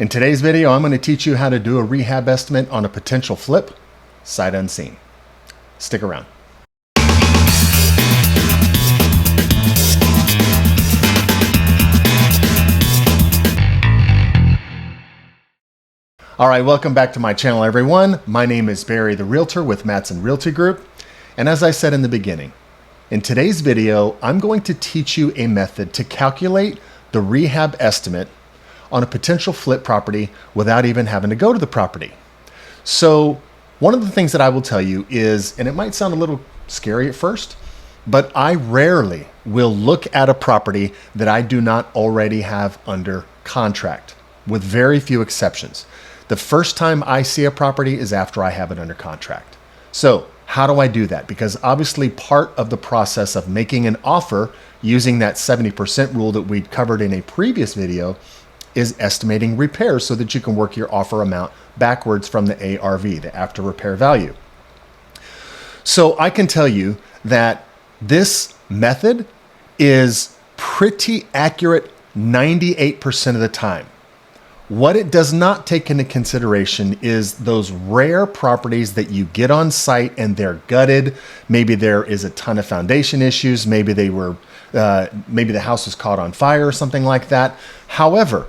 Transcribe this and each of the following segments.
In today's video, I'm going to teach you how to do a rehab estimate on a potential flip, sight unseen. Stick around. All right, welcome back to my channel, everyone. My name is Barry the Realtor with Madsen Realty Group. And as I said in the beginning, in today's video, I'm going to teach you a method to calculate the rehab estimate on a potential flip property without even having to go to the property. So one of the things that I will tell you is, and it might sound a little scary at first, but I rarely will look at a property that I do not already have under contract, with very few exceptions. The first time I see a property is after I have it under contract. So how do I do that? Because obviously part of the process of making an offer using that 70% rule that we covered in a previous video is estimating repairs so that you can work your offer amount backwards from the ARV, the after repair value. So I can tell you that this method is pretty accurate 98% of the time. What it does not take into consideration is those rare properties that you get on site and they're gutted. Maybe there is a ton of foundation issues. Maybe maybe the house was caught on fire or something like that. However,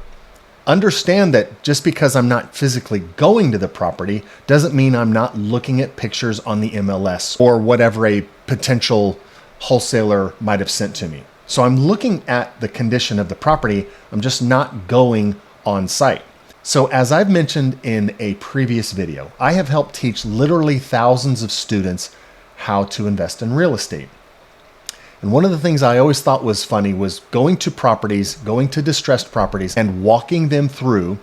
understand that just because I'm not physically going to the property doesn't mean I'm not looking at pictures on the MLS or whatever a potential wholesaler might have sent to me. So I'm looking at the condition of the property. I'm just not going on site. So as I've mentioned in a previous video, I have helped teach literally thousands of students how to invest in real estate. And one of the things I always thought was funny was going to properties, going to distressed properties and walking them through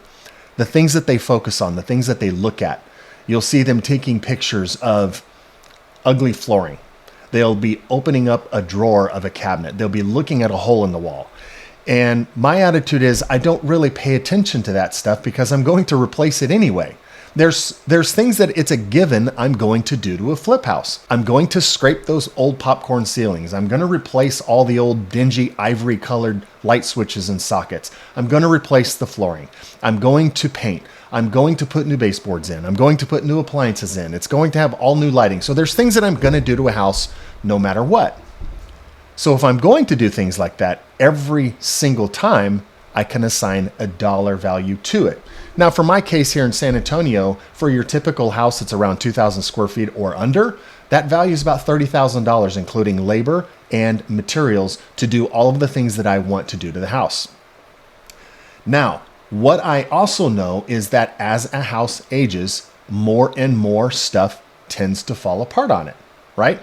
the things that they focus on, the things that they look at. You'll see them taking pictures of ugly flooring. They'll be opening up a drawer of a cabinet. They'll be looking at a hole in the wall. And my attitude is I don't really pay attention to that stuff because I'm going to replace it anyway. There's things that it's a given I'm going to do to a flip house. I'm going to scrape those old popcorn ceilings. I'm going to replace all the old dingy ivory colored light switches and sockets. I'm going to replace the flooring. I'm going to paint. I'm going to put new baseboards in. I'm going to put new appliances in. It's going to have all new lighting. So there's things that I'm going to do to a house no matter what. So if I'm going to do things like that every single time, I can assign a dollar value to it. Now, for my case here in San Antonio, for your typical house that's around 2,000 square feet or under, that value is about $30,000, including labor and materials to do all of the things that I want to do to the house. Now, what I also know is that as a house ages, more and more stuff tends to fall apart on it, right?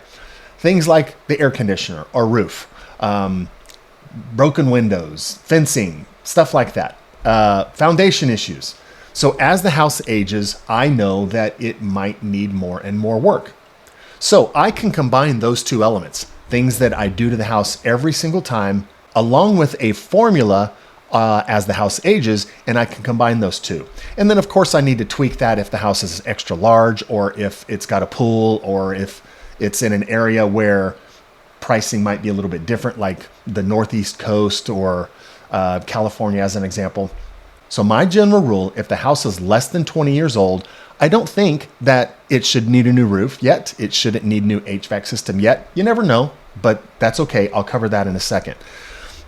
Things like the air conditioner or roof, broken windows, fencing, stuff like that. Foundation issues. So as the house ages, I know that it might need more and more work. So I can combine those two elements, things that I do to the house every single time, along with a formula as the house ages, and I can combine those two. And then of course I need to tweak that if the house is extra large or if it's got a pool or if it's in an area where pricing might be a little bit different, like the Northeast coast or California as an example. So my general rule, if the house is less than 20 years old, I don't think that it should need a new roof yet. It shouldn't need a new HVAC system yet. You never know, but that's okay. I'll cover that in a second.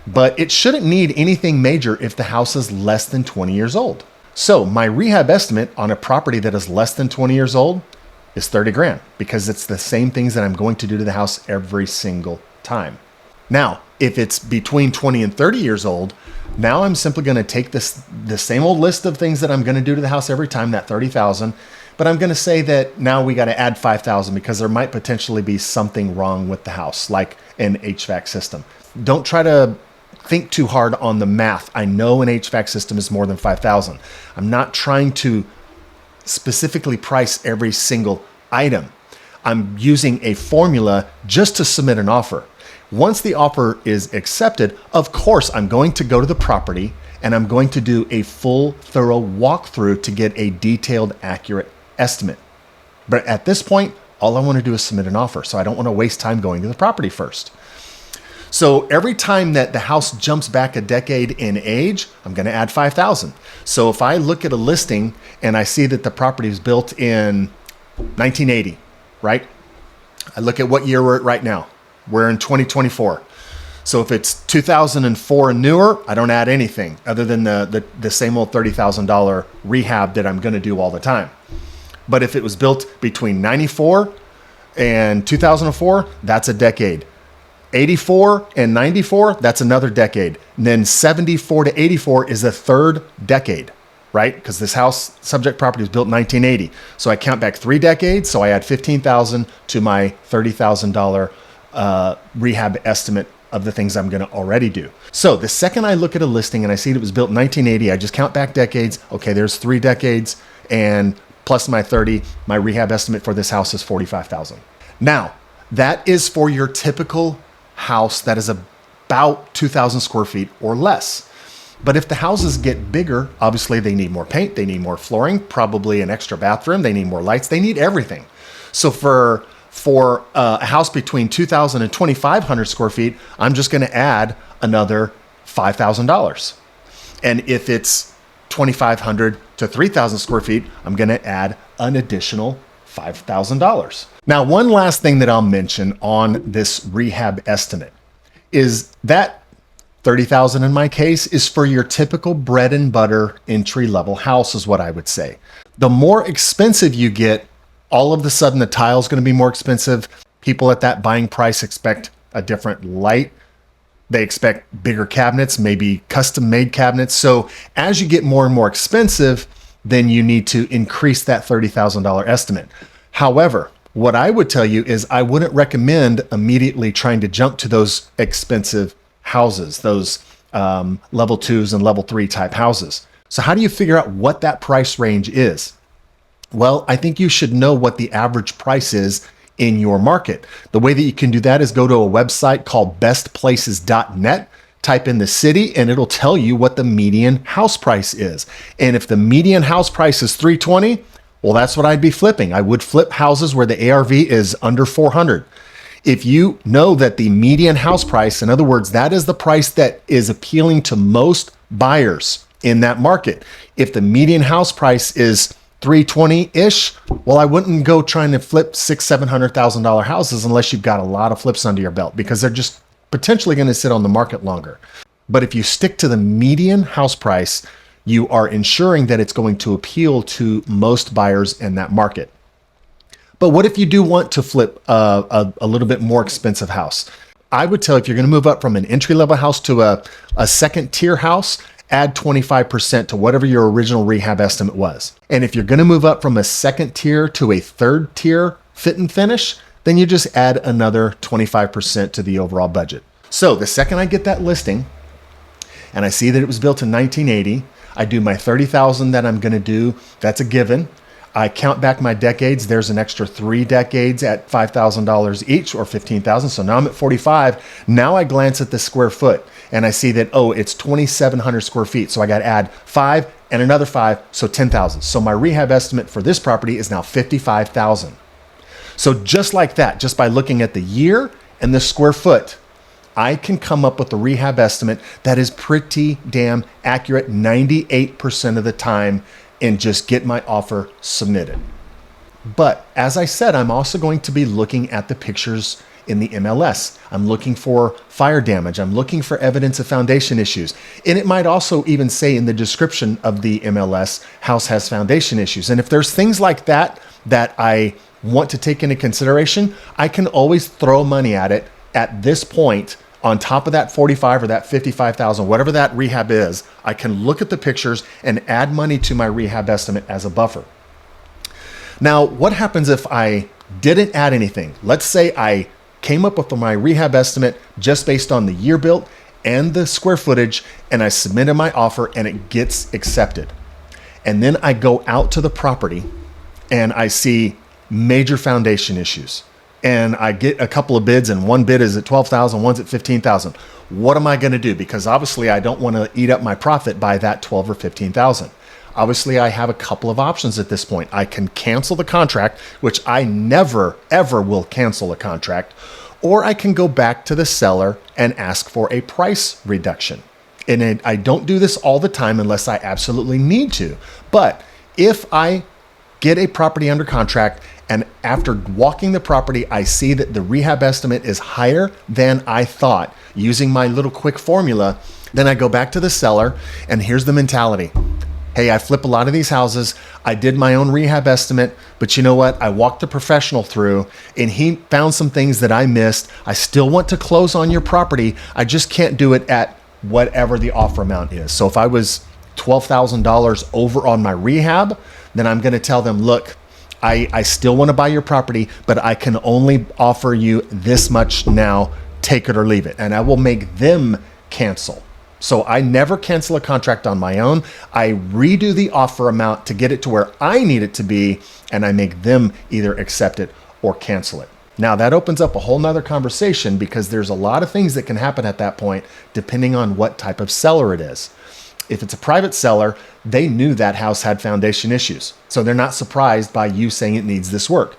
But it shouldn't need anything major if the house is less than 20 years old. So my rehab estimate on a property that is less than 20 years old is 30 grand because it's the same things that I'm going to do to the house every single time. Now, if it's between 20 and 30 years old, now I'm simply going to take the same old list of things that I'm going to do to the house every time, that 30,000, but I'm going to say that now we got to add 5,000 because there might potentially be something wrong with the house, like an HVAC system. Don't try to think too hard on the math. I know an HVAC system is more than 5,000. I'm not trying to specifically price every single item. I'm using a formula just to submit an offer. Once the offer is accepted, of course, I'm going to go to the property and I'm going to do a full, thorough walkthrough to get a detailed, accurate estimate. But at this point, all I want to do is submit an offer. So I don't want to waste time going to the property first. So every time that the house jumps back a decade in age, I'm going to add 5,000. So if I look at a listing and I see that the property was built in 1980, right? I look at what year we're at right now. We're in 2024. So if it's 2004 and newer, I don't add anything other than the same old $30,000 rehab that I'm going to do all the time. But if it was built between 94 and 2004, that's a decade. 84 and 94, that's another decade. And then 74 to 84 is the third decade, right? Because this house subject property was built in 1980. So I count back 3 decades. So I add 15,000 to my $30,000 rehab estimate of the things I'm going to already do. So the second I look at a listing and I see it was built in 1980, I just count back decades. Okay, there's 3 decades, and plus my 30, my rehab estimate for this house is 45,000. Now, that is for your typical house that is about 2,000 square feet or less. But if the houses get bigger, obviously they need more paint, they need more flooring, probably an extra bathroom, they need more lights, they need everything. So for a house between 2,000 and 2,500 square feet, I'm just going to add another $5,000. And if it's 2,500 to 3,000 square feet, I'm going to add an additional $5,000. Now, one last thing that I'll mention on this rehab estimate is that 30,000 in my case is for your typical bread and butter entry level house, is what I would say. The more expensive you get, all of a sudden the tile is going to be more expensive. People at that buying price expect a different light. They expect bigger cabinets, maybe custom made cabinets. So as you get more and more expensive, then you need to increase that $30,000 estimate. However, what I would tell you is I wouldn't recommend immediately trying to jump to those expensive houses, those level 2s and level 3 type houses. So how do you figure out what that price range is? Well, I think you should know what the average price is in your market. The way that you can do that is go to a website called bestplaces.net, type in the city, and it'll tell you what the median house price is. And if the median house price is 320, well, that's what I'd be flipping. I would flip houses where the ARV is under 400. If you know that the median house price, in other words, that is the price that is appealing to most buyers in that market. If the median house price is 320-ish, well, I wouldn't go trying to flip $600,000-$700,000 houses unless you've got a lot of flips under your belt, because they're just potentially going to sit on the market longer. But if you stick to the median house price, you are ensuring that it's going to appeal to most buyers in that market. But what if you do want to flip a little bit more expensive house? I would tell, if you're going to move up from an entry-level house to a second-tier house, add 25% to whatever your original rehab estimate was. And if you're going to move up from a second tier to a third tier fit and finish, then you just add another 25% to the overall budget. So the second I get that listing and I see that it was built in 1980, I do my 30,000 that I'm going to do. That's a given. I count back my decades. There's an extra 3 decades at $5,000 each, or 15,000. So now I'm at 45. Now I glance at the square foot and I see that, oh, it's 2,700 square feet. So I got to add 5 and another 5, so 10,000. So my rehab estimate for this property is now 55,000. So just like that, just by looking at the year and the square foot, I can come up with a rehab estimate that is pretty damn accurate 98% of the time, and just get my offer submitted. But as I said, I'm also going to be looking at the pictures in the MLS. I'm looking for fire damage. I'm looking for evidence of foundation issues. And it might also even say in the description of the MLS, house has foundation issues. And if there's things like that that I want to take into consideration, I can always throw money at it at this point. On top of that 45 or that 55,000, whatever that rehab is, I can look at the pictures and add money to my rehab estimate as a buffer. Now, what happens if I didn't add anything? Let's say I came up with my rehab estimate just based on the year built and the square footage, and I submitted my offer and it gets accepted. And then I go out to the property and I see major foundation issues. And I get a couple of bids, and one bid is at 12,000, one's at 15,000. What am I going to do? Because obviously I don't want to eat up my profit by that 12 or 15,000. Obviously I have a couple of options at this point. I can cancel the contract, which I never, ever will cancel a contract, or I can go back to the seller and ask for a price reduction. And I don't do this all the time unless I absolutely need to. But if I get a property under contract and after walking the property, I see that the rehab estimate is higher than I thought using my little quick formula, then I go back to the seller and here's the mentality. Hey, I flip a lot of these houses. I did my own rehab estimate, but you know what? I walked a professional through and he found some things that I missed. I still want to close on your property. I just can't do it at whatever the offer amount is. So if I was $12,000 over on my rehab, then I'm going to tell them, look, I still want to buy your property, but I can only offer you this much now. Take it or leave it. And I will make them cancel. So I never cancel a contract on my own. I redo the offer amount to get it to where I need it to be, and I make them either accept it or cancel it. Now that opens up a whole nother conversation because there's a lot of things that can happen at that point depending on what type of seller it is. If it's a private seller, they knew that house had foundation issues, so they're not surprised by you saying it needs this work.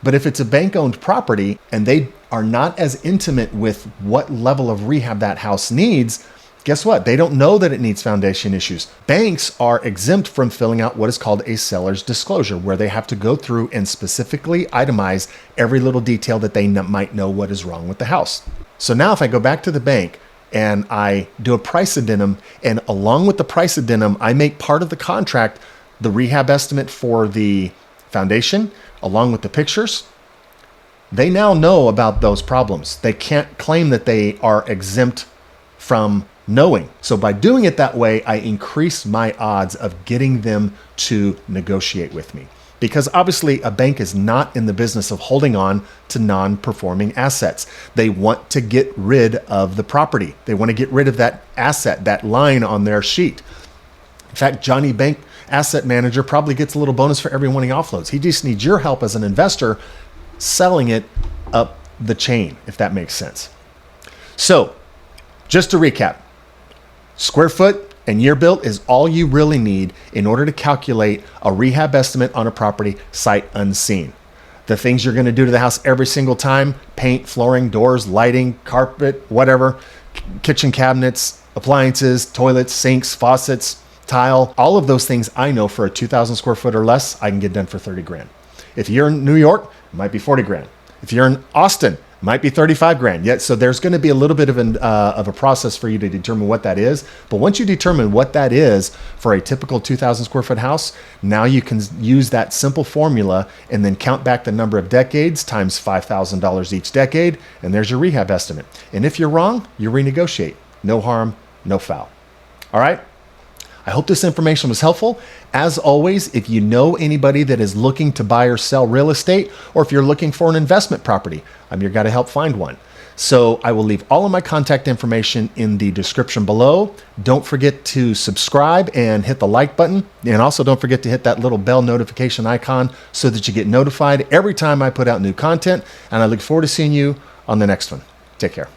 But if it's a bank-owned property and they are not as intimate with what level of rehab that house needs, guess what? They don't know that it needs foundation issues. Banks are exempt from filling out what is called a seller's disclosure, where they have to go through and specifically itemize every little detail that they might know what is wrong with the house. So now if I go back to the bank and I do a price addendum, and along with the price addendum, I make part of the contract the rehab estimate for the foundation, along with the pictures, they now know about those problems. They can't claim that they are exempt from knowing. So by doing it that way, I increase my odds of getting them to negotiate with me. Because obviously a bank is not in the business of holding on to non-performing assets. They want to get rid of the property. They want to get rid of that asset, that line on their sheet. In fact, Johnny Bank Asset Manager probably gets a little bonus for every one he offloads. He just needs your help as an investor selling it up the chain, if that makes sense. So just to recap, square foot and year built is all you really need in order to calculate a rehab estimate on a property sight unseen. The things you're going to do to the house every single time: paint, flooring, doors, lighting, carpet, whatever, kitchen cabinets, appliances, toilets, sinks, faucets, tile, all of those things I know for a 2,000 square foot or less, I can get done for 30 grand. If you're in New York, it might be 40 grand. If you're in Austin, it might be 35 grand. Yet, so there's going to be a little bit of a process for you to determine what that is. But once you determine what that is for a typical 2,000 square foot house, now you can use that simple formula and then count back the number of decades times $5,000 each decade, and there's your rehab estimate. And if you're wrong, you renegotiate. No harm, no foul. All right? I hope this information was helpful. As always, if you know anybody that is looking to buy or sell real estate, or if you're looking for an investment property, I'm your guy to help find one. So I will leave all of my contact information in the description below. Don't forget to subscribe and hit the like button. And also don't forget to hit that little bell notification icon so that you get notified every time I put out new content. And I look forward to seeing you on the next one. Take care.